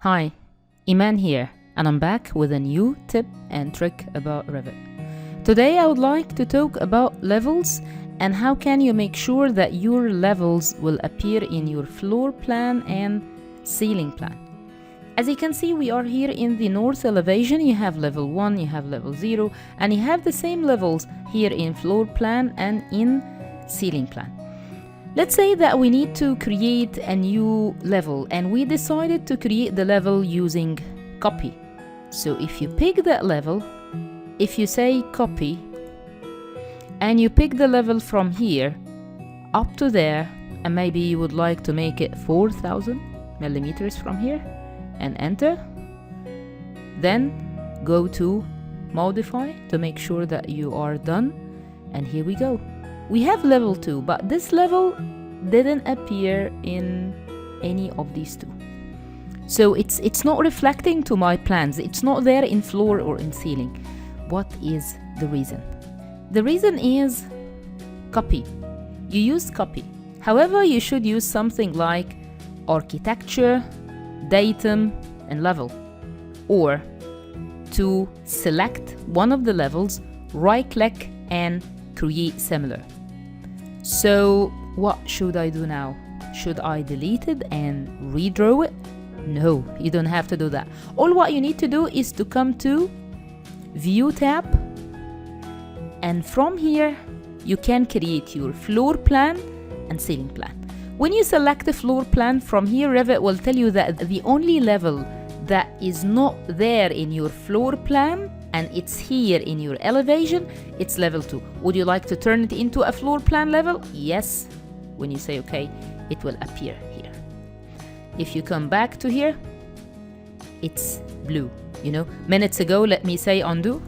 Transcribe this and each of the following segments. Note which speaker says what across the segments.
Speaker 1: Hi, Iman here, and I'm back with a new tip and trick about Revit. Today I would like to talk about levels and how can you make sure that your levels will appear in your floor plan and ceiling plan. As you can see, we are here in the north elevation. You have level 1, you have level 0, and you have the same levels here in floor plan and in ceiling plan. Let's say that we need to create a new level and we decided to create the level using copy. So if you pick that level, if you say copy and you pick the level from here up to there, and maybe you would like to make it 4,000 millimeters from here and enter, then go to modify to make sure that you are done, and here we go. We have level 2, but this level didn't appear in any of these two. So it's not reflecting to my plans. It's not there in floor or in ceiling. What is the reason? The reason is copy. You use copy. However, you should use something like architecture, datum, and level. Or to select one of the levels, right-click and create similar. So what should I do now? Should I delete it and redraw it? No, you don't have to do that. All what you need to do is to come to View tab, and from here you can create your floor plan and ceiling plan. When you select the floor plan from here, Revit will tell you that the only level that is not there in your floor plan and it's here in your elevation, it's level 2. Would you like to turn it into a floor plan level? Yes. When you say OK, it will appear here. If you come back to here, it's blue. Minutes ago, let me say undo,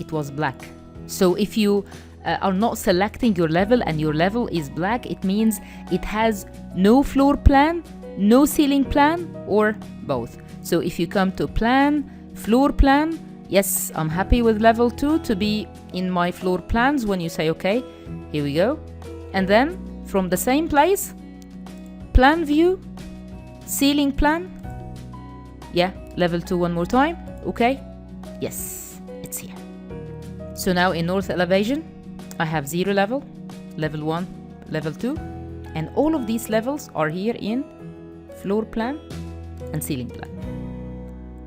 Speaker 1: it was black. So if you are not selecting your level and your level is black, it means it has no floor plan, no ceiling plan, or both. So if you come to plan, floor plan, yes, I'm happy with level 2 to be in my floor plans. When you say OK, here we go. And then from the same place, plan view, ceiling plan, yeah, level 2 one more time, OK, yes, it's here. So now in north elevation, I have 0 level, level 1, level 2, and all of these levels are here in floor plan and ceiling plan.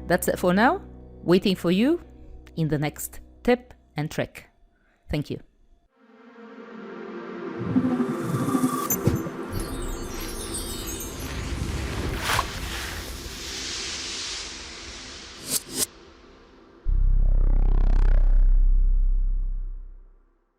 Speaker 1: That's it for now. Waiting for you in the next tip and trick. Thank you.